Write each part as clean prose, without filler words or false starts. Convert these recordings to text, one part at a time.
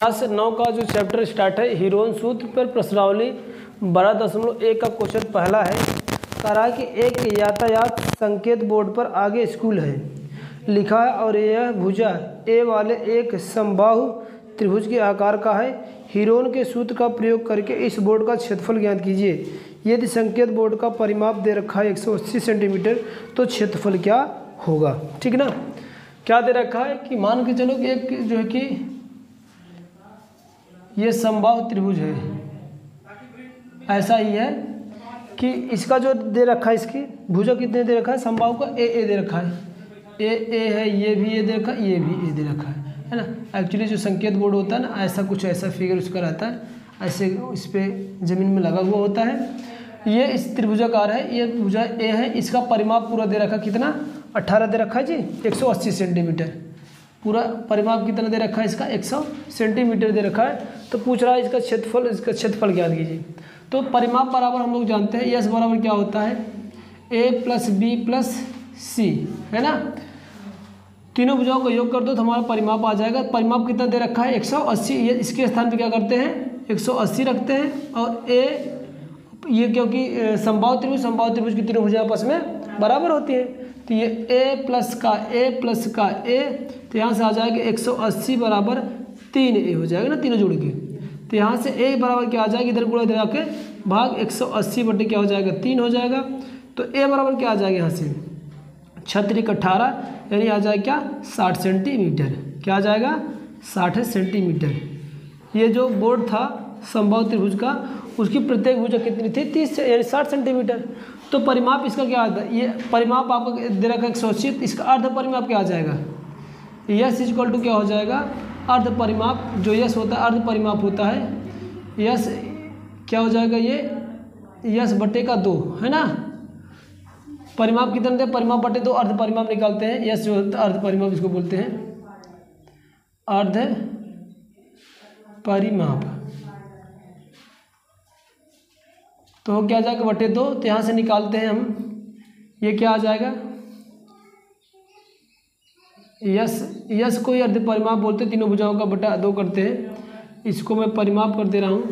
Class 9 का जो chapter start है हीरोन सूत्र पर प्रश्नावली 12.1 का क्वेश्चन पहला है। कह रहा है कि एक यातायात संकेत बोर्ड पर आगे स्कूल है लिखा है और यह भुजा ए वाले एक समबाहु त्रिभुज के आकार का है। हीरोन के सूत्र का प्रयोग करके इस बोर्ड का क्षेत्रफल ज्ञात कीजिए। यदि संकेत बोर्ड का परिमाप दे रखा है 180 सेंटीमीटर तो क्षेत्रफल क्या होगा। ठीक ना, क्या दे रखा है कि मान के चलो कि एक जो है कि ये समबाहु त्रिभुज है, ऐसा ही है कि इसका जो दे रखा है इसकी भुजा कितने दे रखा है, समबाहु का ए दे रखा है, ए है, ये भी ए दे रखा है, ये भी ए दे रखा है ना। एक्चुअली जो संकेत बोर्ड होता है ना ऐसा कुछ ऐसा फिगर उसका रहता है, ऐसे इस पर ज़मीन में लगा हुआ होता है। ये इस त्रिभुजाकार है, ये भुजा ए है, इसका परिमाप पूरा दे रखा कितना 18 दे रखा है जी, 180 सेंटीमीटर पूरा परिमाप कितना दे रखा है इसका 100 सेंटीमीटर दे रखा है। तो पूछ रहा है इसका क्षेत्रफल ज्ञात कीजिए। तो परिमाप बराबर हम लोग जानते हैं यस बराबर क्या होता है ए प्लस बी प्लस सी, है ना। तीनों भुजाओं का योग कर दो तो हमारा परिमाप आ जाएगा। परिमाप कितना दे रखा है 180, ये इसके स्थान पे क्या करते हैं 180 रखते हैं और ए ये क्योंकि समबाहु त्रिभुज की तीनों भुजाएं आपस में बराबर होती हैं तो ये ए प्लस का ए तो यहाँ से आ जाएगा 180 बराबर 3a हो जाएगा ना, तीनों जुड़ के। तो यहाँ से a बराबर क्या आ जाएगा, इधर गुणा इधर आके भाग 180 बटे क्या हो जाएगा 3 हो जाएगा। तो a बराबर क्या आ जाएगा यहाँ से 6×18 यानी आ जाएगा क्या 60 सेंटीमीटर, क्या आ जाएगा 60 सेंटीमीटर। ये जो बोर्ड था समबाहु त्रिभुज का उसकी प्रत्येक भुजा कितनी थी 30 यानी 60 सेंटीमीटर। तो परिमाप इसका क्या आता है, ये परिमाप आपका दे रखा 180, इसका अर्ध परिमाप क्या आ जाएगा यस इक्वल टू क्या हो जाएगा अर्ध परिमाप, जो यस होता है अर्ध परिमाप होता है, यस क्या हो जाएगा ये यस बटे का 2, है ना। परिमाप कितना देते हैं परिमाप बटे 2, अर्ध परिमाप निकालते हैं, यस जो होता है अर्ध परिमाप इसको बोलते हैं अर्ध परिमाप। तो क्या आ जाएगा बटे 2, तो यहाँ से निकालते हैं हम, ये क्या आ जाएगा यस को ही अर्ध परिमाप बोलते हैं, तीनों भुजाओं का बटा 2 करते हैं। इसको मैं परिमाप कर दे रहा हूँ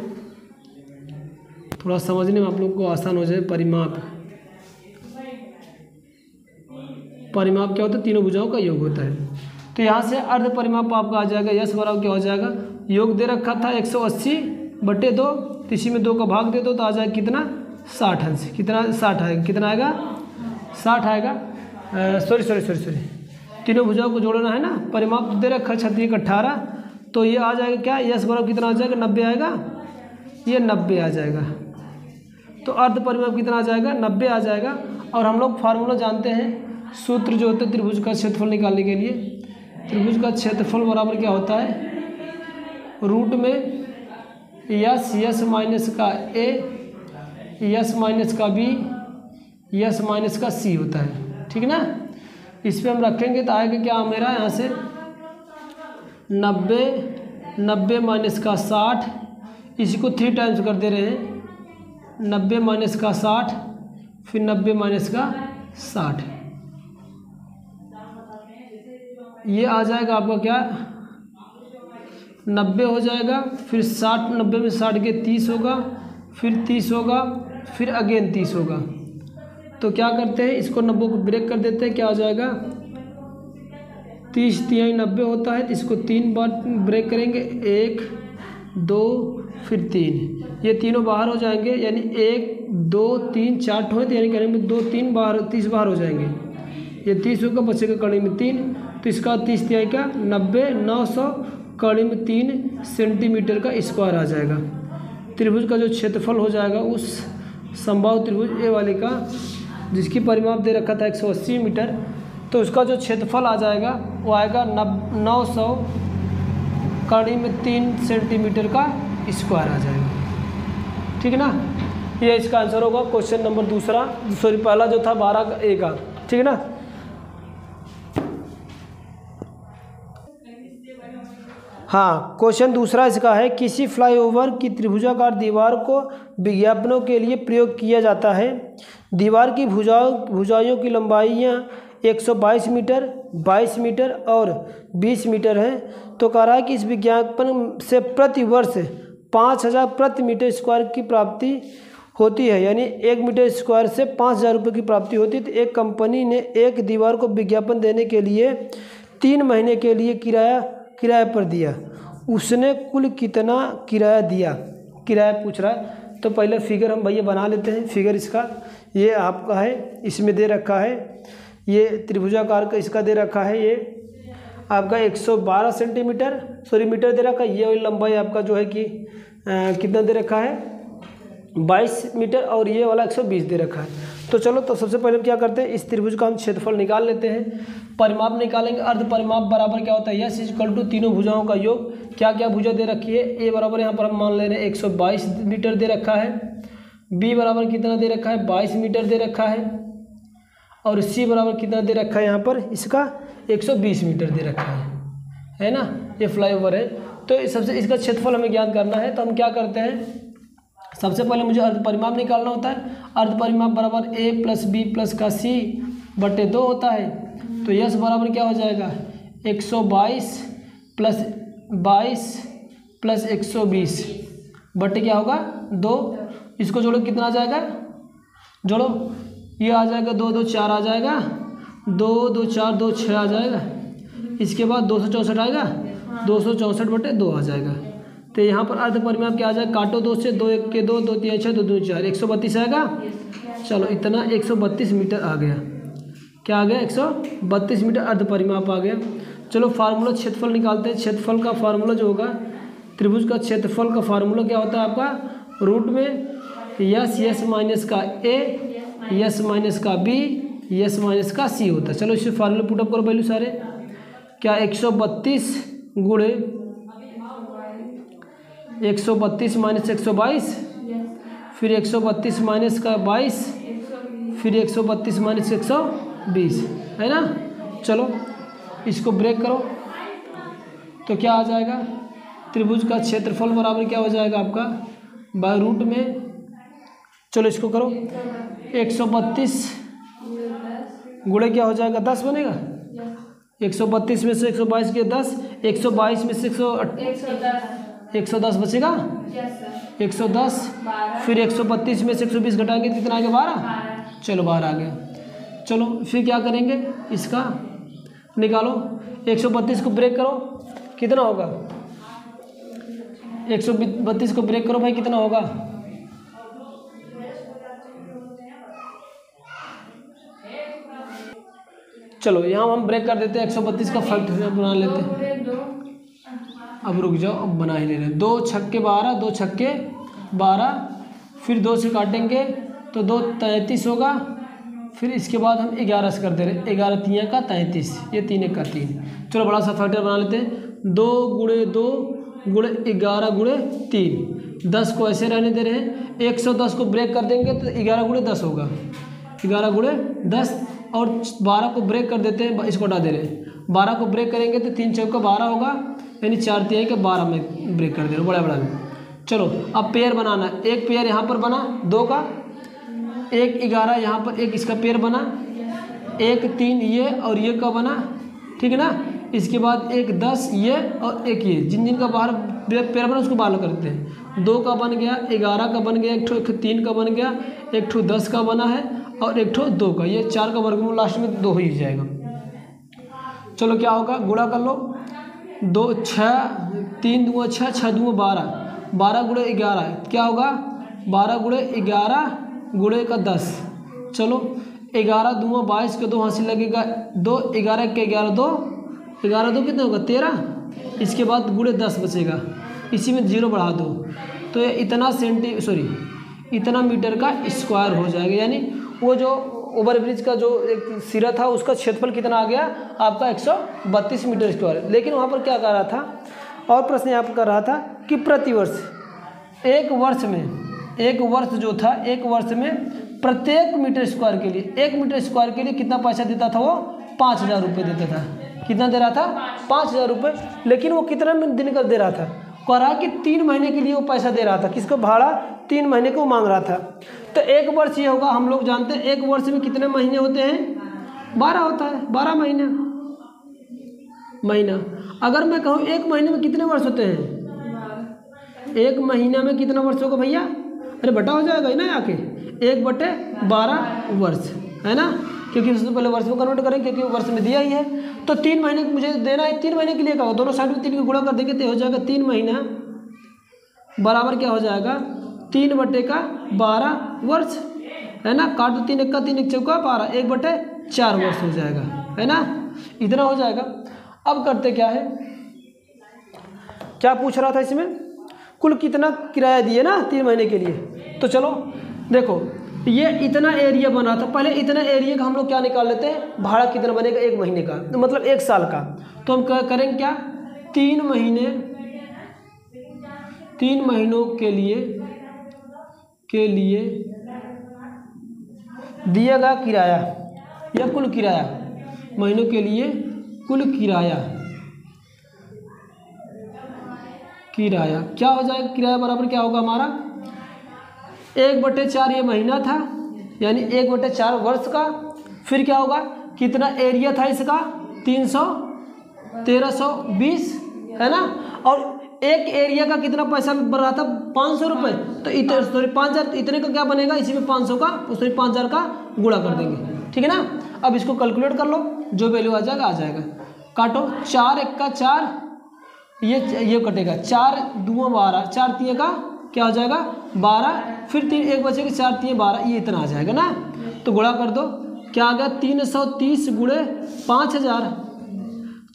थोड़ा समझने में आप लोग को आसान हो जाए। परिमाप क्या होता है तीनों भुजाओं का योग होता है। तो यहाँ से अर्ध परिमाप आपका आ जाएगा यस बराबर क्या हो जाएगा, योग दे रखा था 180 बटे 2, तो इसी में 2 का भाग दे दो तो आ जाएगा कितना 60 अंश, कितना 60 आएगा, कितना आएगा 60 आएगा। सॉरी तीनों भुजाओं को जोड़ना है ना। परिमाप दे रखा 6×18 तो ये आ जाएगा क्या यस बराबर कितना आ जाएगा 90 आएगा, ये 90 आ जाएगा। तो अर्ध परिमाप कितना आ जाएगा 90 आ जाएगा। और हम लोग फार्मूला जानते हैं, सूत्र जो होता है त्रिभुज का क्षेत्रफल निकालने के लिए, त्रिभुज का क्षेत्रफल बराबर क्या होता है रूट में यस माइनस का ए यस माइनस का बी यस माइनस का सी होता है। ठीक ना, इस पर हम रखेंगे तो आएगा क्या मेरा यहाँ से 90 माइनस का 60, इसी को 3 टाइम्स कर दे रहे हैं 90 माइनस का 60 फिर 90 माइनस का 60, ये आ जाएगा आपका क्या 90 हो जाएगा, फिर 60 90 में 60 के 30 होगा, फिर 30 होगा, फिर अगेन 30 होगा। तो क्या करते हैं इसको 90 को ब्रेक कर देते हैं, क्या हो जाएगा 30 3 90 होता है, तो इसको 3 बार ब्रेक करेंगे 1 2 फिर 3, ये तीनों बाहर हो जाएंगे यानी 1 2 3 4 ठो, यानी करेंगे 2 3 बाहर 30 बाहर हो जाएंगे, ये 30 होगा बचेगा कड़ी में 3, तो इसका 30 तिहाई का 90 900 कड़ी में 3 सेंटीमीटर का स्क्वायर आ जाएगा। त्रिभुज का जो क्षेत्रफल हो जाएगा उस समबाहु त्रिभुज ए वाले का जिसकी परिमाप दे रखा था 180 मीटर, तो उसका जो क्षेत्रफल आ जाएगा वो आएगा 900 कड़ी में 3 सेंटीमीटर का स्क्वायर आ जाएगा। ठीक है ना, ये इसका आंसर होगा क्वेश्चन नंबर दूसरा, सॉरी पहला जो था 12 का ए का। ठीक है ना। हाँ, क्वेश्चन दूसरा इसका है किसी फ्लाईओवर की त्रिभुजाकार दीवार को विज्ञापनों के लिए प्रयोग किया जाता है। दीवार की भुजाओं की लंबाइयाँ 122 मीटर, 22 मीटर और 20 मीटर है। तो कह रहा है कि इस विज्ञापन से प्रति वर्ष 5000 प्रति मीटर स्क्वायर की प्राप्ति होती है, यानी 1 मीटर स्क्वायर से 5000 रुपये की प्राप्ति होती है। तो एक कंपनी ने एक दीवार को विज्ञापन देने के लिए 3 महीने के लिए किराया पर दिया। उसने कुल कितना किराया दिया? किराया पूछ रहा है। तो पहले फिगर हम भैया बना लेते हैं। फिगर इसका ये आपका है, इसमें दे रखा है, ये त्रिभुजाकार का इसका दे रखा है, ये आपका 112 सेंटीमीटर मीटर दे रखा है। ये लंबाई आपका जो है कि कितना दे रखा है 22 मीटर और ये वाला 120 दे रखा है। तो चलो, तो सबसे पहले हम क्या करते हैं, इस त्रिभुज का हम क्षेत्रफल निकाल लेते हैं। परिमाप निकालेंगे। अर्ध परिमाप बराबर क्या होता है, यस इक्वल टू तीनों भुजाओं का योग। क्या क्या भुजा दे रखी है, ए बराबर यहाँ पर हम मान ले रहे हैं 122 मीटर दे रखा है, बी बराबर कितना दे रखा है 22 मीटर दे रखा है, और सी बराबर कितना दे रखा है यहाँ पर इसका 120 मीटर दे रखा है ना। ये फ्लाईओवर है। तो सबसे इसका क्षेत्रफल हमें ज्ञात करना है। तो हम क्या करते हैं, सबसे पहले मुझे अर्ध परिमाप निकालना होता है। अर्ध परिमाप बराबर a प्लस बी प्लस का c बटे 2 होता है। तो यस बराबर क्या हो जाएगा 122 प्लस 22 प्लस 120 बटे क्या होगा 2। इसको जोड़ो कितना आ जाएगा, जोड़ो, ये आ जाएगा 2 2 4 आ जाएगा, 2 2 4 2 6 आ जाएगा। इसके बाद 264 आएगा, 264 बटे 2 आ जाएगा। तो यहाँ पर अर्ध परिमाप क्या आ जाएगा, काटो 2 से, 2 1 के 2, 2 3 6, 2 2 4, 132 आएगा। चलो, इतना 132 मीटर आ गया। क्या आ गया 132 मीटर अर्ध परिमाप आ गया। चलो, फार्मूला क्षेत्रफल निकालते हैं। क्षेत्रफल का फार्मूला जो होगा, त्रिभुज का क्षेत्रफल का फार्मूला क्या होता है आपका, रूट में यस माइनस का ए, यस माइनस का बी, यस माइनस का सी होता है। चलो, इसे फार्मूला पुटअप करो वैल्यू सारे। क्या 132 गुणे 132 माइनस 122, फिर 132 माइनस का 22, फिर 132 माइनस 120 है ना। चलो, इसको ब्रेक करो तो क्या आ जाएगा, त्रिभुज का क्षेत्रफल बराबर क्या हो जाएगा आपका बाय रूट में। चलो, इसको करो, 132 गुणे क्या हो जाएगा 10 बनेगा। 132 में से 122 के 10, 122 में से 110 बचेगा, 110, फिर 132 में से 120 घटाएंगे तो कितना आ गया 12। चलो, 12 आ गया। चलो, फिर क्या करेंगे, इसका निकालो। 132 को ब्रेक करो, कितना होगा, 132 को ब्रेक करो भाई, कितना होगा, चलो यहाँ हम ब्रेक कर देते हैं। 132 का फैक्टर बना लेते हैं। अब रुक जाओ, अब बना ही ले रहे हैं। 2 छक्के 12, 2 छक्के 12, फिर 2 से काटेंगे तो 2 33 होगा। फिर इसके बाद हम 11 से कर दे रहे हैं, 11 3 का 33, ये 3 1 का 3। चलो, बड़ा सा फैक्टर बना लेते हैं। 2 गुणे 2 गुणे 11 गुणे 3, 10 को ऐसे रहने दे रहे हैं। 110 को ब्रेक कर देंगे तो 11 गुणे 10 होगा, 11 गुणे 10, और 12 को ब्रेक कर देते हैं, इसको हटा दे रहे हैं। 12 को ब्रेक करेंगे तो 3 चौका 12 होगा, यानी 4 3 के 12 में ब्रेक कर दे रहे हैं, बड़ा बड़ा में। चलो, अब पेयर बनाना है। एक पेयर यहाँ पर बना 2 का, एक 11 यहाँ पर एक इसका पेयर बना, एक 3 ये और ये का बना, ठीक है ना। इसके बाद एक 10 ये और एक ये, जिन जिन का बाहर पेयर बना उसको बाहर करते हैं। 2 का बन गया, 11 का बन गया, एक 3 का बन गया, एक 10 का बना है, और एक 2 का। ये 4 का वर्गमूल लास्ट में 2 ही जाएगा। चलो, क्या होगा, गुणा कर लो। 2 6 3 2 6 6 2 12, 12 गुणे 11 क्या होगा, 12 गुणे 11 गुणे का 10। चलो, 11 2 22 के 2 हासिल लगेगा 2, 11 के 11 2, 11 2 कितना होगा 13। इसके बाद गुणे 10 बचेगा, इसी में 0 बढ़ा दो तो ये इतना मीटर का स्क्वायर हो जाएगा। यानी वो जो ओवरब्रिज का जो एक सिरा था उसका क्षेत्रफल कितना आ गया आपका 132 मीटर स्क्वायर। लेकिन वहाँ पर क्या कर रहा था, और प्रश्न यहाँ पर कर रहा था कि प्रतिवर्ष एक वर्ष जो था, एक वर्ष में प्रत्येक मीटर स्क्वायर के लिए, 1 मीटर स्क्वायर के लिए कितना पैसा देता था, वो 5000 रुपये देता था। कितना दे रहा था 5000 रुपये। लेकिन वो कितना दिन का दे रहा था, कह रहा कि 3 महीने के लिए वो पैसा दे रहा था। किसको, भाड़ा 3 महीने को मांग रहा था। तो 1 वर्ष ये होगा, हम लोग जानते हैं 1 वर्ष में कितने महीने होते हैं, 12 होता है, 12 महीना। अगर मैं कहूँ एक महीने में कितने वर्ष होते हैं, एक महीना में कितना वर्ष होगा भैया, अरे बटा हो जाएगा ही ना आके 1/12 वर्ष, है ना, क्योंकि उससे पहले वर्ष में कन्वर्ट करेंगे क्योंकि वर्ष में दिया ही है। तो 3 महीने मुझे देना है, 3 महीने के लिए क्या होगा, दोनों साइड में 3 को गुणा कर देंगे तो हो जाएगा 3 महीना बराबर क्या हो जाएगा 3/12 वर्ष, है ना। काट दो 3 1 3 1 चौका 12, 1/4 वर्ष हो जाएगा, है ना, इतना हो जाएगा। अब करते क्या है, क्या पूछ रहा था इसमें, कुल कितना किराया दिए ना 3 महीने के लिए। तो चलो देखो ये इतना एरिया बना था, पहले इतना एरिया का हम लोग क्या निकाल लेते हैं, भाड़ा कितना बनेगा 1 महीने का, तो मतलब 1 साल का। तो हम करेंगे क्या, 3 महीनों के लिए दिया गया किराया या कुल किराया, महीनों के लिए कुल किराया क्या हो जाएगा, किराया बराबर क्या होगा हमारा 1/4 ये महीना था, यानी 1/4 वर्ष का। फिर क्या होगा, कितना एरिया था इसका 1320, है ना, और एक एरिया का कितना पैसा बन रहा था 500 रुपये, तो 5000, इतने का क्या बनेगा, इसी में 500 का 5000 का गुणा कर देंगे, ठीक है ना। अब इसको कैलकुलेट कर लो, जो वैल्यू आ जाएगा। काटो 4 1 का 4, ये कटेगा 4 2 12, 4 3 का क्या हो जाएगा 12, फिर 3 1 बचेगा 4 3 12, ये इतना आ जाएगा ना। तो गुणा कर दो, क्या आ गया 330 गुणे 5000,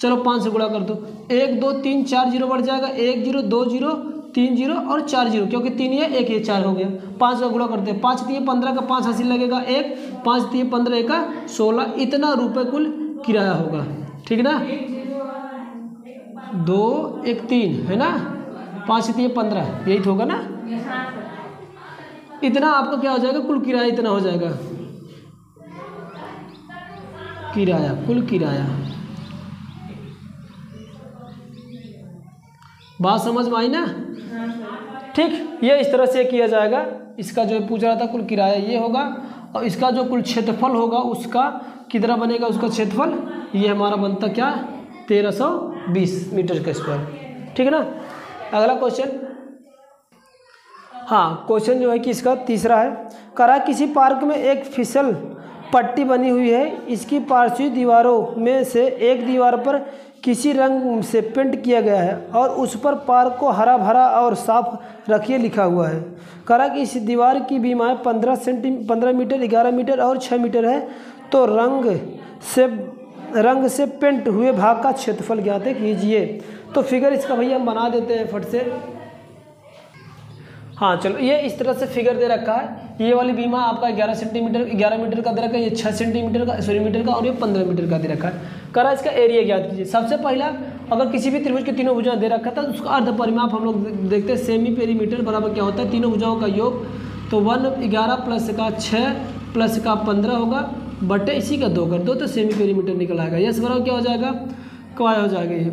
चलो 5 से गुणा कर दो, 1 2 3 4 जीरो बढ़ जाएगा, 1 0 2 0 3 0 और 4 0, क्योंकि 3 ये 1 ये 4 हो गया। 5 का गुणा करते हैं, 5 3 15 का 5 हासिल लगेगा 1, 5 3 15 का 16, इतना रुपये कुल किराया होगा, ठीक ना। 2 1 3 है ना, 5 3 15, यही तो होगा ना। इतना आपका क्या हो जाएगा, कुल किराया इतना हो जाएगा, कुल किराया। बात समझ में आई ना, ठीक। ये इस तरह से किया जाएगा। इसका जो पूछ रहा था कुल किराया ये होगा, और इसका जो कुल क्षेत्रफल होगा उसका कितना बनेगा, उसका क्षेत्रफल ये हमारा बनता क्या 1320 मीटर का स्क्वायर, ठीक है ना। अगला क्वेश्चन, हाँ क्वेश्चन जो है कि इसका तीसरा है, करा किसी पार्क में एक फिसल पट्टी बनी हुई है, इसकी पार्श्वी दीवारों में से एक दीवार पर किसी रंग से पेंट किया गया है और उस पर पार्क को हरा भरा और साफ रखिए लिखा हुआ है। करा कि इस दीवार की बीमाएँ 15 मीटर 11 मीटर और 6 मीटर है, तो रंग से पेंट हुए भाग का क्षेत्रफल ज्ञात कीजिए। तो फिगर इसका भैया हम बना देते हैं फट से। हाँ चलो, ये इस तरह से फिगर दे रखा है। ये वाली बीमा आपका 11 मीटर का दे रखा है, ये 6 मीटर का और ये 15 मीटर का दे रखा है। करा इसका एरिया ज्ञात कीजिए। सबसे पहला, अगर किसी भी त्रिभुज के तीनों भुजाएं दे रखा था तो उसका अर्ध परिमाप हम लोग देखते हैं, सेमी पेरीमीटर बराबर क्या होता है, तीनों भुजाओं का योग। तो 11 प्लस का 6 प्लस का 15 होगा, बटे इसी का 2 कर दो तो सेमी पेरीमीटर निकल आएगा। यस बराबर क्या हो जाएगा, क्या हो जाएगा ये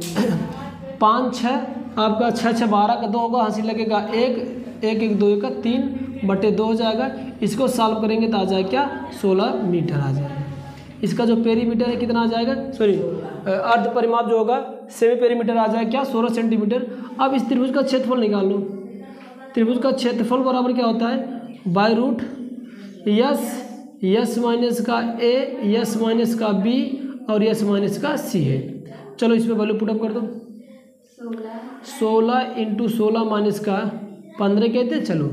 5 6 आपका 6 6 12 का 2 होगा, हासिल लगेगा 1 1 1 2 का 3 बटे 2 हो जाएगा। इसको सॉल्व करेंगे तो आ जाएगा क्या 16 मीटर आ जाएगा। इसका जो पेरीमीटर है कितना आ जाएगा, सॉरी अर्ध परिमाप जो होगा सेमी पेरीमीटर आ जाएगा क्या 16 सेंटीमीटर। अब इस त्रिभुज का क्षेत्रफल निकाल लो। त्रिभुज का क्षेत्रफल बराबर क्या होता है, बाय रूट यस माइनस का ए, यस माइनस का बी और यस माइनस का सी है। चलो इसमें वैल्यू पुटअप कर दो। 16 × 16 माइनस का 15 कहते हैं, चलो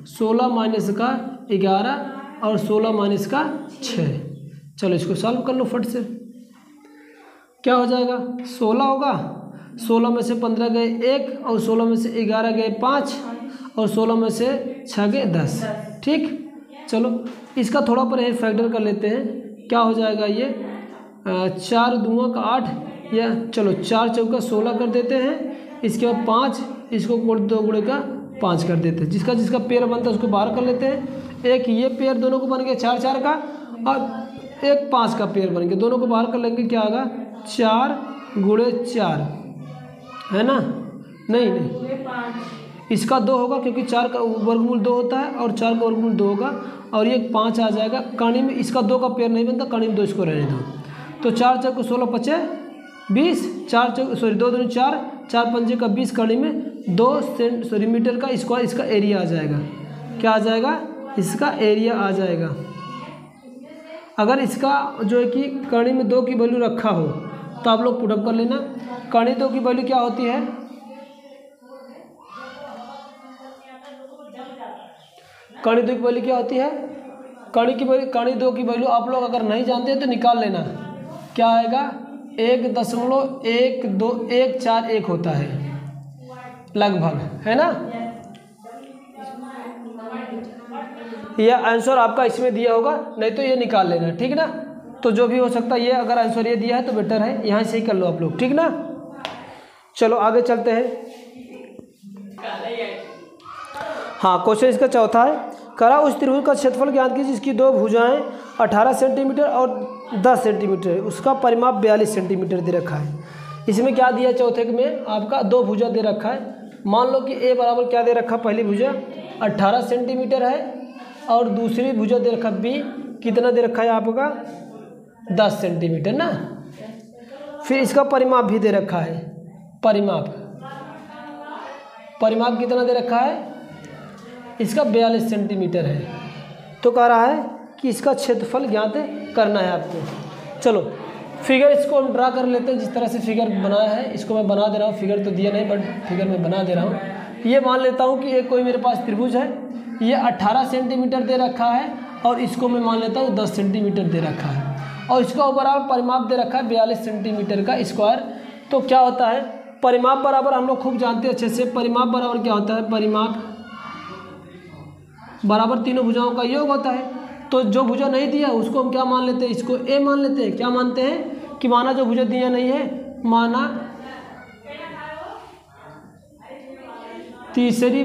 16 माइनस का 11 और 16 माइनस का 6। चलो इसको सॉल्व कर लो फट से। क्या हो जाएगा 16 होगा, 16 में से 15 गए 1 और 16 में से 11 गए 5 और 16 में से 6 गए 10। ठीक, चलो इसका थोड़ा पर फैक्टर कर लेते हैं। क्या हो जाएगा ये 4 दूना का 8 या चलो 4 चौका 16 कर देते हैं। इसके बाद 5, इसको 2 गुणे का 5 कर देते हैं। जिसका जिसका पेयर बनता है उसको बाहर कर लेते हैं। एक ये पेयर दोनों को बन गया 4 4 का और एक 5 का पेयर बन गया, दोनों को बाहर कर लेंगे। क्या आएगा 4 गुणे 4 है ना, नहीं इसका 2 होगा क्योंकि 4 का वर्गमूल 2 होता है और 4 का वर्गमूल 2 होगा और ये 5 आ जाएगा। कणी में इसका 2 का पेयर नहीं बनता, कणी में 2 इसको रहने दो। तो 4 चौके 16 पचे 20, 4 चौके सॉरी 2 दूनी 4, 4 पंजे का 20 कड़ी में 2 मीटर का स्क्वायर इसका एरिया आ जाएगा। क्या आ जाएगा? इसका एरिया आ जाएगा। अगर इसका जो है कि कड़ी में 2 की वैल्यू रखा हो तो आप लोग पुटअप कर लेना। कड़ी 2 की वैल्यू क्या होती है? कड़ी 2 की वैल्यू क्या होती है? कड़ी 2 की वैल्यू आप लोग अगर नहीं जानते हैं तो निकाल लेना। क्या आएगा? 1.12141 होता है लगभग, है ना। यह आंसर आपका इसमें दिया होगा, नहीं तो ये निकाल लेना, ठीक ना। तो जो भी हो सकता है ये, अगर आंसर ये दिया है तो बेटर है, यहाँ से ही कर लो आप लोग, ठीक ना। चलो आगे चलते हैं। हाँ, क्वेश्चन इसका चौथा है, करा उस त्रिभुज का क्षेत्रफल ज्ञात कीजिए जिसकी 2 भुजाएं 18 सेंटीमीटर और 10 सेंटीमीटर है, उसका परिमाप 42 सेंटीमीटर दे रखा है। इसमें क्या दिया? चौथे में आपका 2 भुजा दे रखा है। मान लो कि ए बराबर क्या दे रखा? पहली भुजा 18 सेंटीमीटर है और दूसरी भुजा दे रखा बी, कितना दे रखा है आपका? 10 सेंटीमीटर ना। फिर इसका परिमाप भी दे रखा है। परिमाप कितना दे रखा है? इसका 42 सेंटीमीटर है। तो कह रहा है कि इसका क्षेत्रफल ज्ञात करना है आपको। चलो फिगर इसको हम ड्रा कर लेते हैं। जिस तरह से फिगर बनाया है इसको मैं बना दे रहा हूँ। फिगर तो दिया नहीं बट फिगर मैं बना दे रहा हूँ। ये मान लेता हूँ कि एक कोई मेरे पास त्रिभुज है, ये 18 सेंटीमीटर दे रखा है और इसको मैं मान लेता हूँ 10 सेंटीमीटर दे रखा है और इसका ओवरऑल परिमाप दे रखा है 42 सेंटीमीटर का स्क्वायर। तो क्या होता है? परिमाप बराबर हम लोग खूब जानते हैं अच्छे से। परिमाप बराबर क्या होता है? परिमाप बराबर तीनों भुजाओं का योग होता है। तो जो भुजा नहीं दिया उसको हम क्या मान लेते हैं? इसको ए मान लेते हैं। क्या मानते हैं? कि माना जो भुजा दिया नहीं है, माना तीसरी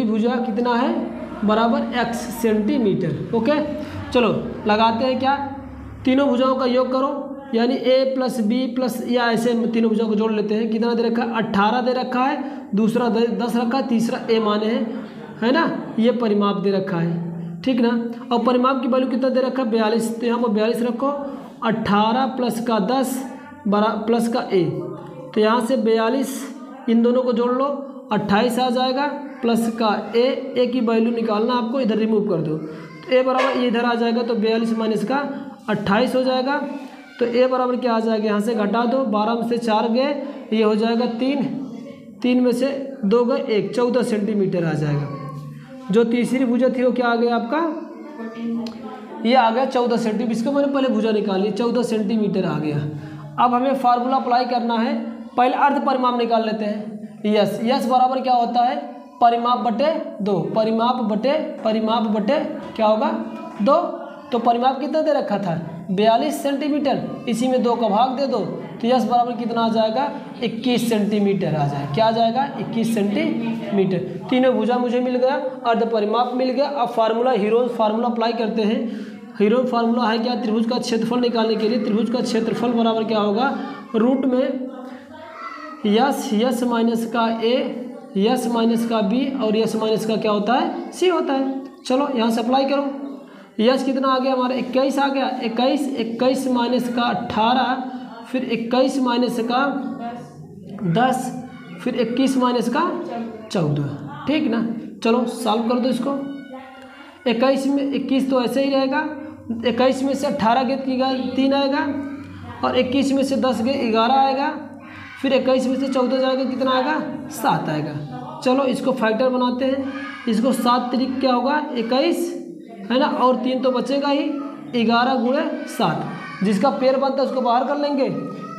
भुजा कितना है? बराबर x सेंटीमीटर। ओके, चलो लगाते हैं क्या? तीनों भुजाओं का योग करो, यानी a प्लस बी प्लस, या ऐसे तीनों भुजाओं को जोड़ लेते हैं। कितना दे रखा है? 18 दे रखा है, दूसरा 10 रखा है, तीसरा a माने है ना। ये परिमाप दे रखा है, ठीक ना। और परिमाप की वैल्यू कितना दे रखा है? 42। तो यहाँ पर 42 रखो, 18 प्लस का 10 प्लस का a, तो यहाँ से 42 इन दोनों को जोड़ लो, 28 आ जाएगा प्लस का a की वैल्यू निकालना आपको, इधर रिमूव कर दो तो a बराबर ये इधर आ जाएगा, तो 42 माइनस का 28 हो जाएगा। तो a बराबर क्या आ जाएगा? यहाँ से घटा दो, 12 में से 4 गए, ये हो जाएगा 3 में से 2 गए 1, 14 सेंटीमीटर आ जाएगा। जो तीसरी भुजा थी वो क्या आ गया आपका? ये आ गया 14 सेंटीमीटर। इसको मैंने पहले भुजा निकाली, 14 सेंटीमीटर आ गया। अब हमें फार्मूला अप्लाई करना है। पहले अर्ध परिमाप निकाल लेते हैं। यस बराबर क्या होता है? परिमाप बटे 2। परिमाप बटे क्या होगा? 2। तो परिमाप कितना दे रखा था? 42 सेंटीमीटर। इसी में 2 का भाग दे दो तो यस बराबर कितना आ जाएगा? 21 सेंटीमीटर आ जाएगा। क्या आ जाएगा? 21 सेंटीमीटर। तीनों भुजा मुझे मिल गया, अर्ध परिमाप मिल गया। अब हीरोन फार्मूला अप्लाई करते हैं। हीरोन फार्मूला है क्या? त्रिभुज का क्षेत्रफल निकालने के लिए त्रिभुज का क्षेत्रफल बराबर क्या होगा? रूट में यस माइनस का a, यस माइनस का b और यस माइनस का क्या होता है? c होता है। चलो यहाँ से अप्लाई करो। यस कितना आ गया हमारा? 21 आ गया। 21 माइनस का 18, फिर 21 माइनस का 10, फिर 21 माइनस का 14, ठीक ना। चलो सॉल्व कर दो इसको। 21 में 21 तो ऐसे ही रहेगा, 21 में से 18 गए 3 आएगा और 21 में से 10 गए 11 आएगा, फिर 21 में से 14 जाएगा, कितना आएगा? 7 आएगा। चलो इसको फैक्टर बनाते हैं। इसको 7 तरीक क्या होगा? 21 है ना, और 3 तो बचेगा ही, 11 गुणे 7। जिसका पेयर बनता है उसको बाहर कर लेंगे।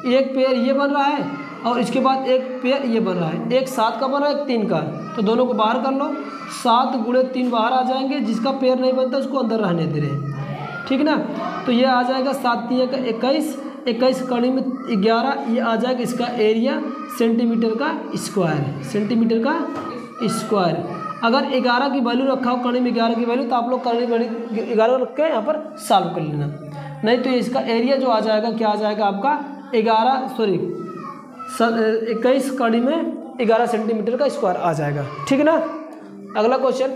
एक पेयर ये बन रहा है और इसके बाद एक पेयर ये बन रहा है। एक 7 का बन रहा है, एक 3 का, तो दोनों को बाहर कर लो। 7 गुणे 3 बाहर आ जाएंगे। जिसका पेयर नहीं बनता उसको अंदर रहने दे रहे हैं, ठीक ना। तो ये आ जाएगा 7 3 का 21, 21 कड़ी में 11, ये आ जाएगा इसका एरिया सेंटीमीटर का स्क्वायर। अगर 11 की वैल्यू रखा हो कड़ी में 11 की वैल्यू, तो आप लोग कड़ी में 11 रख के यहाँ पर सॉल्व कर लेना। नहीं तो इसका एरिया जो आ जाएगा क्या आ जाएगा आपका? 21 कड़ी में 11 सेंटीमीटर का स्क्वायर आ जाएगा, ठीक ना। अगला क्वेश्चन,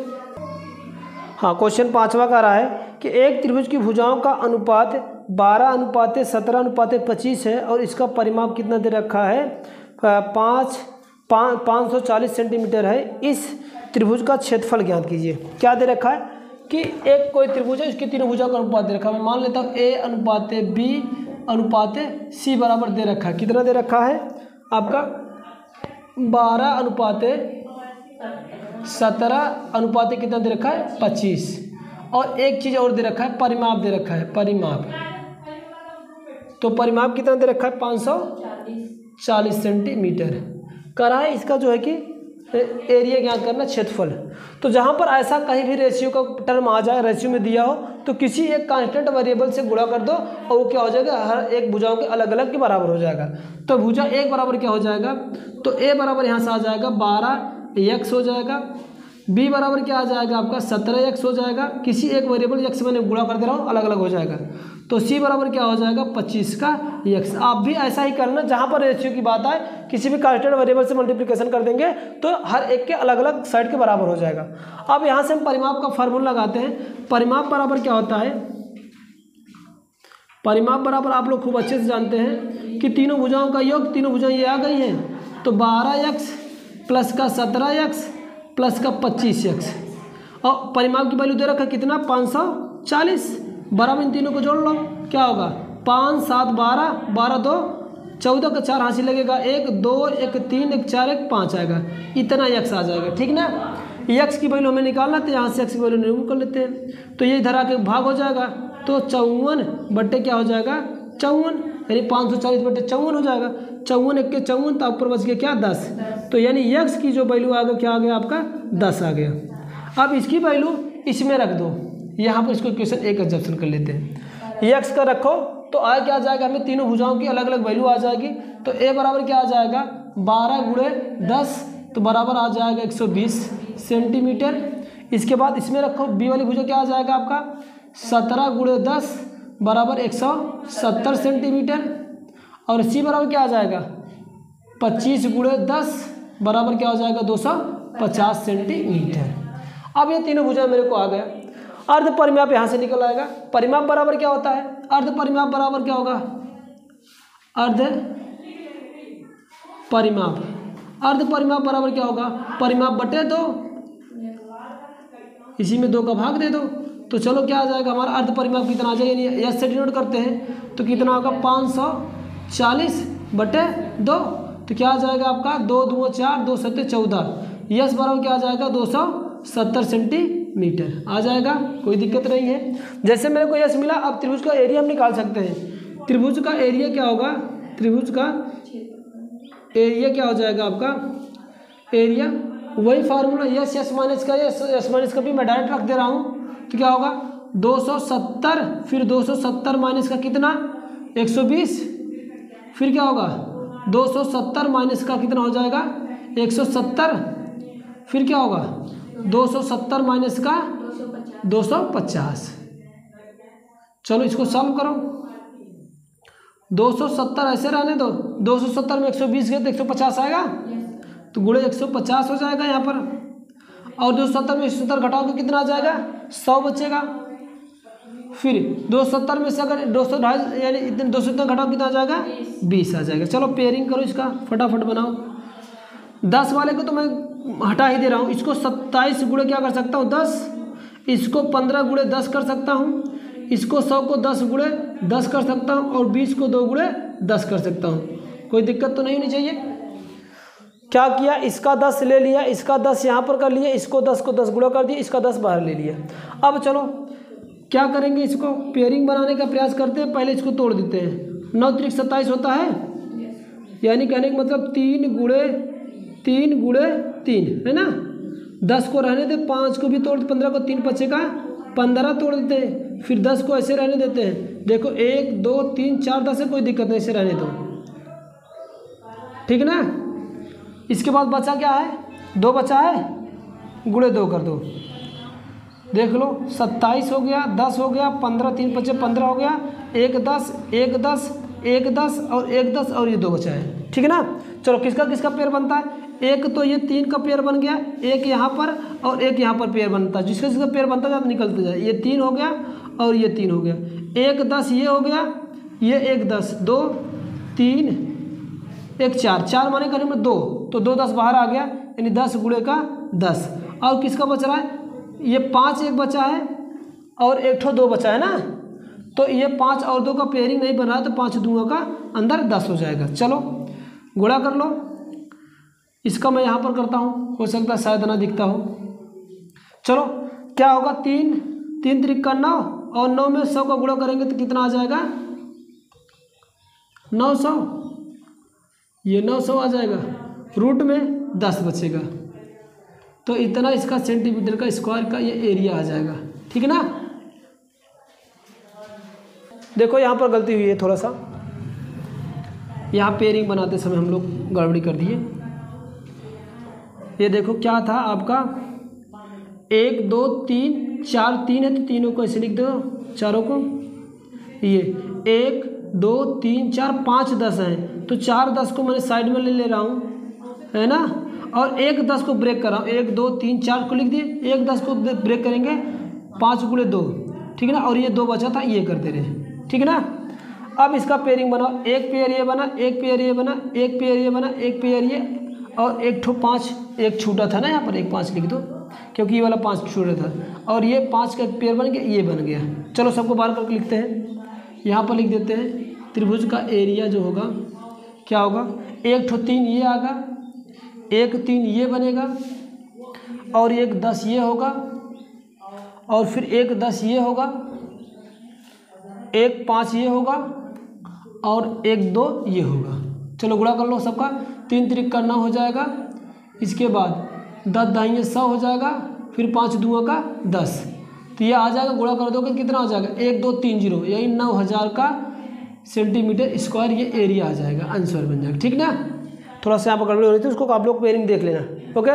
हाँ, क्वेश्चन 5वां का रहा है कि एक त्रिभुज की भुजाओं का अनुपात 12:17:25 है और इसका परिमाप कितना दे रखा है 540 सेंटीमीटर है। इस त्रिभुज का क्षेत्रफल ज्ञात कीजिए। क्या दे रखा है कि एक कोई त्रिभुज है, उसकी तीनों भुजाओं का अनुपात दे रखा है। मैं मान लेता हूँ A/B/C बराबर दे रखा है। कितना दे रखा है आपका 12:17 कितना दे रखा है 25। और एक चीज़ और दे रखा है, परिमाप दे रखा है, परिमाप। तो परिमाप कितना दे रखा है 540 सेंटीमीटर करा है। इसका जो है कि एरिया ज्ञात करना, क्षेत्रफल। तो जहाँ पर ऐसा कहीं भी रेशियो का टर्म आ जाए, रेशियो में दिया हो, तो किसी एक कांस्टेंट वेरिएबल से गुणा कर दो और वो क्या हो जाएगा, हर एक भुजाओं के अलग अलग के बराबर हो जाएगा। तो भुजा एक बराबर क्या हो जाएगा, तो ए बराबर यहाँ से आ जाएगा 12x हो जाएगा। बी बराबर क्या आ जाएगा आपका 17x हो जाएगा। किसी एक वेरिएबल x मैंने गुणा कर दे रहा हूँ, अलग अलग हो जाएगा। तो सी बराबर क्या हो जाएगा 25 का x। आप भी ऐसा ही करना, जहाँ पर रेशियो की बात आए किसी भी कांस्टेंट वेरिएबल से मल्टीप्लिकेशन कर देंगे तो हर एक के अलग अलग साइड के बराबर हो जाएगा। अब यहाँ से हम परिमाप का फार्मूला लगाते हैं। परिमाप बराबर क्या होता है, परिमाप बराबर आप लोग खूब अच्छे से जानते हैं कि तीनों भुजाओं का योग, तीनों भुजाएं ये आ गई हैं, तो 12x प्लस का 17x प्लस का 25x। और परिमाप की वैल्यू दे रखा कितना 540। बराबर इन तीनों को जोड़ लो, क्या होगा 5 7 12, 12 2 14 का 4 हासिल लगेगा, 1 2 1 3 1 4 1 5 आएगा। इतना x आ जाएगा, ठीक ना। x की वैल्यू हमें निकालना, तो यहाँ से x की वैल्यू रिमूव कर लेते हैं। तो ये इधर आके भाग हो जाएगा, तो 54 बट्टे क्या हो जाएगा 54, यानी 540 बट्टे 54 हो जाएगा। 54 1 के 54, तो ऊपर बच गया क्या 10। तो यानी x की जो वैल्यू आ गया, क्या आ गया आपका 10 आ गया। अब इसकी वैल्यू इसमें रख दो, यहाँ पर इसको क्वेश्चन एक एग्जाम्पल कर लेते हैं। x का रखो तो आ क्या आ जाएगा, हमें तीनों भुजाओं की अलग अलग वैल्यू आ जाएगी। तो a बराबर क्या आ जाएगा 12 गुणे 10, तो बराबर आ जाएगा 120 सेंटीमीटर। इसके बाद इसमें रखो b वाली भुजा, क्या आ जाएगा आपका 17 गुणे 10 बराबर 170 सेंटीमीटर। और c बराबर क्या आ जाएगा 25 गुणे 10 बराबर क्या हो जाएगा 250 सेंटीमीटर। अब ये तीनों भुजाएं मेरे को आ गया। अर्ध परिमाप यहाँ से निकल आएगा। परिमाप बराबर क्या होता है, अर्ध परिमाप बराबर क्या होगा, अर्ध परिमाप, अर्ध परिमाप बराबर क्या होगा परिमाप बटे 2, इसी में 2 का भाग दे दो। तो चलो क्या आ जाएगा हमारा अर्ध परिमाप कितना आ जाएगा, यानी एस से डिनोट करते हैं, तो कितना होगा 540 बटे 2। तो क्या आ जाएगा आपका 2 2 4 2 7 14, यस बराबर क्या आ जाएगा 270 सेंटीमीटर आ जाएगा। कोई दिक्कत नहीं है। जैसे मेरे को यस मिला, अब त्रिभुज का एरिया हम निकाल सकते हैं। त्रिभुज का एरिया क्या होगा, त्रिभुज का एरिया क्या हो जाएगा आपका, एरिया वही फार्मूला यस यस माइनस का, यस माइनस का भी मैं डायरेक्ट रख दे रहा हूँ। तो क्या होगा 270, फिर 270 माइनस का कितना 120, फिर क्या होगा 270 माइनस का कितना हो जाएगा 170, फिर क्या होगा 270 माइनस का 250। चलो इसको सॉल्व करो। 270 ऐसे रहने दो, 270 में 120 गए तो 150 आएगा, तो गुणे 150 हो जाएगा यहाँ पर। और 270 में 170 घटाओ तो कितना आ जाएगा 100 बचेगा। फिर 270 में से अगर 200 यानी इतने 270 घटाओ कितना आ जाएगा 20 आ जाएगा। चलो पेयरिंग करो इसका, फटाफट बनाओ। 10 वाले को तो मैं हटा ही दे रहा हूँ, इसको 27 गुणे क्या कर सकता हूँ 10, इसको 15 गुणे 10 कर सकता हूँ, इसको 100 को 10 गुणे 10 कर सकता हूँ, और 20 को 2 गुणे 10 कर सकता हूँ। कोई दिक्कत तो नहीं होनी चाहिए। क्या किया, इसका 10 ले लिया, इसका 10 यहाँ पर कर लिया, इसको 10 को 10 गुणा कर दिया, इसका 10 बाहर ले लिया। अब चलो क्या करेंगे, इसको पेयरिंग बनाने का प्रयास करते हैं। पहले इसको तोड़ देते हैं। 9 त्रिक 27 होता है, यानी कहने का मतलब 3 गुणे 3 है ना। 10 को रहने दे, 5 को भी तोड़, 15 को 3 बचेगा, 15 तोड़ देते हैं। फिर 10 को ऐसे रहने देते हैं। देखो 1 2 3 4 10 है, कोई दिक्कत नहीं, ऐसे रहने दो, ठीक ना। इसके बाद बचा क्या है 2 बचा है, गुणे 2 कर दो। देख लो 27 हो गया, 10 हो गया, 15 3 बचे 15 हो गया, 1 10 1 10 और 1 10 और ये 2 बचा है, ठीक है ना। चलो किसका किसका पेयर बनता है, एक तो ये 3 का पेयर बन गया, एक यहाँ पर और एक यहाँ पर पेयर बनता है, जिसका जिसका पेयर बनता जाए निकलते जाए। ये 3 हो गया और ये 3 हो गया, 1 10 ये हो गया, ये 1 10, 2 3 1 4, 4 माने करीब में 2, तो 2 10 बाहर आ गया, यानी 10 गुणे का 10। और किसका बच रहा है, ये 5 एक बचा है और 1 ठो 2 बचा है ना, तो ये 5 और 2 का पेयरिंग नहीं बन रहा है, तो 5 दूंगा का अंदर 10 हो जाएगा। चलो गुणा कर लो, इसका मैं यहाँ पर करता हूँ, हो सकता है शायद ना दिखता हो। चलो क्या होगा, 3 3 त्रिक का 9 और 9 में 100 का गुणा करेंगे तो कितना आ जाएगा 900, ये 900 आ जाएगा, रूट में 10 बचेगा, तो इतना इसका सेंटीमीटर का स्क्वायर का ये एरिया आ जाएगा। ठीक है ना। देखो यहाँ पर गलती हुई है थोड़ा सा, यहाँ पेयरिंग बनाते समय हम लोग गड़बड़ी कर दिए। ये देखो क्या था आपका 1 2 3 4, 3 है तो तीनों को ऐसे लिख दो, चारों को, ये 1 2 3 4 5 10 हैं, तो 4 10 को मैंने साइड में ले रहा हूँ, है ना, और 1 10 को ब्रेक कर रहा हूँ, 1 2 3 4 को लिख दिए, 1 10 को ब्रेक करेंगे 5 गुणे 2, ठीक है ना, और ये 2 बचा था ये करते रहे, ठीक है ना। अब इसका पेयरिंग बनाओ, एक पेयर ये बना, एक पेयर ये बना, एक पेयर ये बना, एक पेयर ये, और एक ठो 5 एक छूटा था ना, यहाँ पर एक 5 लिख दो क्योंकि ये वाला 5 छूटा था, और ये 5 का एक पेयर बन गया, ये बन गया। चलो सबको बाहर करके लिखते हैं, यहाँ पर लिख देते हैं त्रिभुज का एरिया जो होगा क्या होगा, 1 ठो 3 ये आगा, 1 3 ये बनेगा, और 1 10 ये होगा, और फिर 1 10 ये होगा, 1 5 ये होगा, और 1 2 ये होगा। चलो गुणा कर लो सबका, 3 त्रिक का 9 हो जाएगा, इसके बाद 10 दाहिने 100 हो जाएगा, फिर 5 दूंगा का 10, तो ये आ जाएगा, गुणा कर दोगे कितना हो जाएगा 1 2 3 0, यही 9000 का सेंटीमीटर स्क्वायर ये एरिया आ जाएगा, आंसर बन जाएगा। ठीक ना। थोड़ा सा यहाँ पर गड़बड़ी हो रही थी, उसको आप लोग पेयरिंग देख लेना। ओके।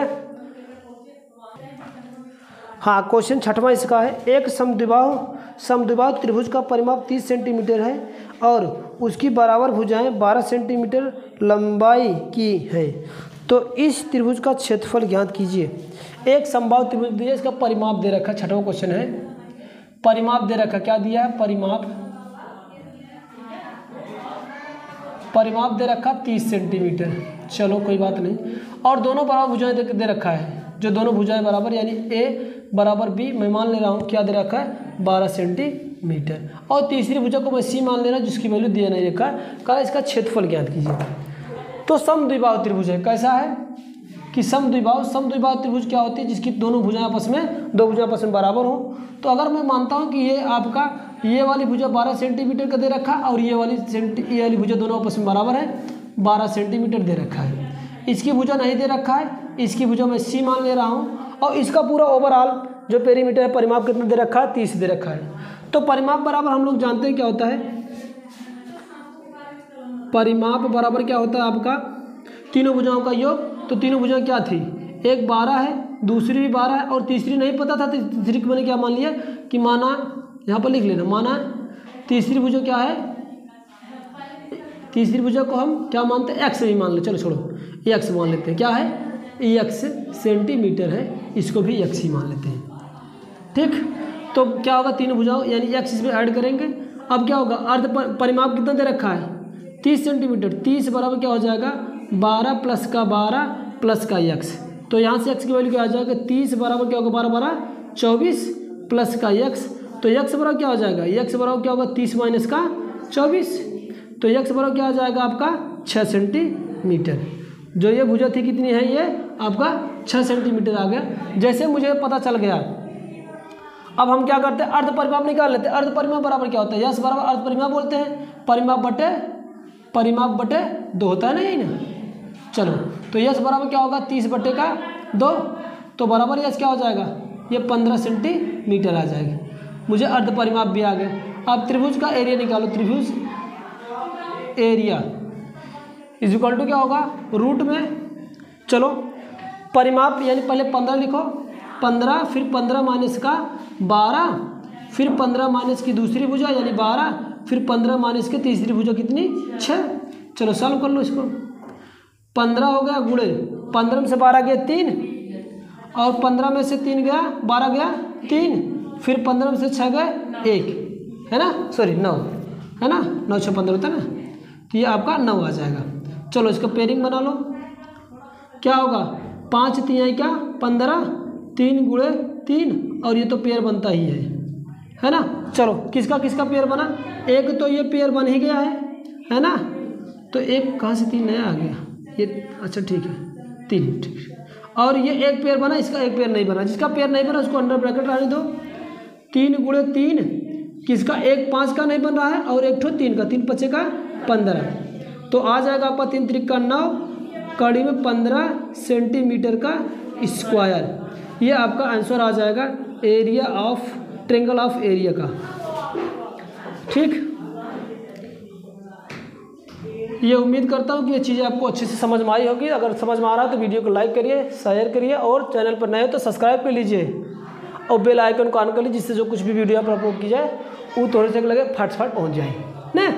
हाँ, क्वेश्चन 6वां इसका है, एक समद्विबाहु त्रिभुज का परिमाप 30 सेंटीमीटर है और उसकी बराबर भुजाएं 12 सेंटीमीटर लंबाई की है, तो इस त्रिभुज का क्षेत्रफल ज्ञात कीजिए। एक समबाहु त्रिभुज दिया, इसका परिमाप दे रखा है, 6वां क्वेश्चन है, परिमाप दे रखा, क्या दिया है, परिमाप दे रखा 30 सेंटीमीटर। चलो कोई बात नहीं, और दोनों बराबर भुजाएं दे रखा है, जो दोनों भुजाएं बराबर यानी ए बराबर बी, मैं मान ले रहा हूँ क्या दे रखा है 12 सेंटीमीटर, और तीसरी भुजा को मैं सी मान ले रहा हूँ जिसकी वैल्यू दिया नहीं रखा है, कहा इसका क्षेत्रफल ज्ञात कीजिए। तो समद्विबाहु त्रिभुज है, कैसा है कि समद्विबाहु त्रिभुज क्या होती है, जिसकी दोनों भुजाएं आपस में, दो भुजाएं आपस में बराबर हो। तो अगर मैं मानता हूँ कि ये आपका ये वाली भुजा 12 सेंटीमीटर का दे रखा है और ये वाली भुजा दोनों आपस में बराबर है, 12 सेंटीमीटर दे रखा है, इसकी भुजा नहीं दे रखा है, इसकी भुजा मैं सी मान ले रहा हूँ, और इसका पूरा ओवरऑल जो पेरीमीटर है परिमाप कितना दे रखा है 30 दे रखा है। तो परिमाप बराबर हम लोग जानते हैं क्या होता है, परिमाप बराबर क्या होता है आपका तीनों भुजाओं का योग। तो तीनों भुजाएं क्या थी, एक 12 है, दूसरी भी 12 है, और तीसरी नहीं पता था, तीसरी को मैंने क्या मान लिया कि माना, यहाँ पर लिख लेना, माना तीसरी भुजा क्या है, तीसरी भुजा को हम क्या मानते हैं, एक्स भी मान लो, चलो छोड़ो एक्स मान लेते हैं, क्या है एक्स सेंटीमीटर है, इसको भी एक्स ही मान लेते हैं। ठीक, तो क्या होगा तीनों भुजाओं यानी एक्स इसमें ऐड करेंगे। अब क्या होगा, अर्ध परिमाप कितना दे रखा है 30 सेंटीमीटर, 30 बराबर क्या हो जाएगा 12 प्लस का 12 प्लस का एक्स, तो यहाँ से एक्स की वैल्यू क्या आ जाएगा 30 बराबर क्या होगा 12 12 24 प्लस का एक्स, तो एक्स बराबर क्या हो जाएगा, एक्स बराबर क्या होगा 30 माइनस का 24, तो एक्स बराबर क्या आ जाएगा आपका 6 सेंटीमीटर। जो ये भुजा थी कितनी है, ये आपका 6 सेंटीमीटर आ गया। जैसे मुझे पता चल गया, अब हम क्या करते हैं अर्ध परिमाप निकाल लेते हैं। अर्ध परिमाप बराबर क्या होता है, यस बराबर अर्ध परिमाप बोलते हैं, परिमाप बटे 2 होता है ना, यही ना। चलो तो यस बराबर क्या होगा 30 बटे का 2, तो बराबर यस क्या हो जाएगा, ये 15 सेंटीमीटर आ जाएगा। मुझे अर्ध परिमाप भी आ गया। अब त्रिभुज का एरिया निकालो, त्रिभुज एरिया इज इक्वल टू क्या होगा रूट में, चलो परिमाप यानी पहले 15 लिखो, 15 फिर 15 माइनस का 12, फिर 15 माइनस की दूसरी भुजा यानी 12, फिर 15 माइनस की तीसरी भुजा कितनी 6। चलो सॉल्व कर लो इसको, 15 हो गया गुणे 15 में से 12 गया 3, और 15 में से 3 गया 12 गया 3, फिर 15 में से 6 गया 1, है ना, सॉरी 9, है ना, 9 6 15 होता है ना, तो ये आपका 9 आ जाएगा। चलो इसका पेयरिंग बना लो, क्या होगा 5 3 क्या 15, 3 गुणे 3, और ये तो पेयर बनता ही है ना। चलो किसका किसका पेयर बना, एक तो ये पेयर बन ही गया है ना, तो एक कहाँ से 3 नया आ गया ये, अच्छा ठीक है 3, ठीक है, और ये एक पेयर बना, इसका एक पेयर नहीं बना, जिसका पेयर नहीं बना उसको अंडर ब्रैकेट रहने दो। 3 गुणे 3 किसका, एक 5 का नहीं बन रहा है और एक ठो 3 का, 3 5 का 15, तो आ जाएगा आपका 3 3 का 9, कड़ी में 15 सेंटीमीटर का स्क्वायर। ये आपका आंसर आ जाएगा area of triangle of area का। ठीक, ये उम्मीद करता हूँ कि ये चीज़ें आपको अच्छे से समझ में आई होगी। अगर समझ में आ रहा है तो वीडियो को लाइक करिए, शेयर करिए, और चैनल पर नए हो तो सब्सक्राइब कर लीजिए और बेल आइकन को ऑन कर लीजिए, जिससे जो कुछ भी वीडियो आप अपलोड की जाए वो थोड़े से लगे फटाफट पहुँच जाए ना।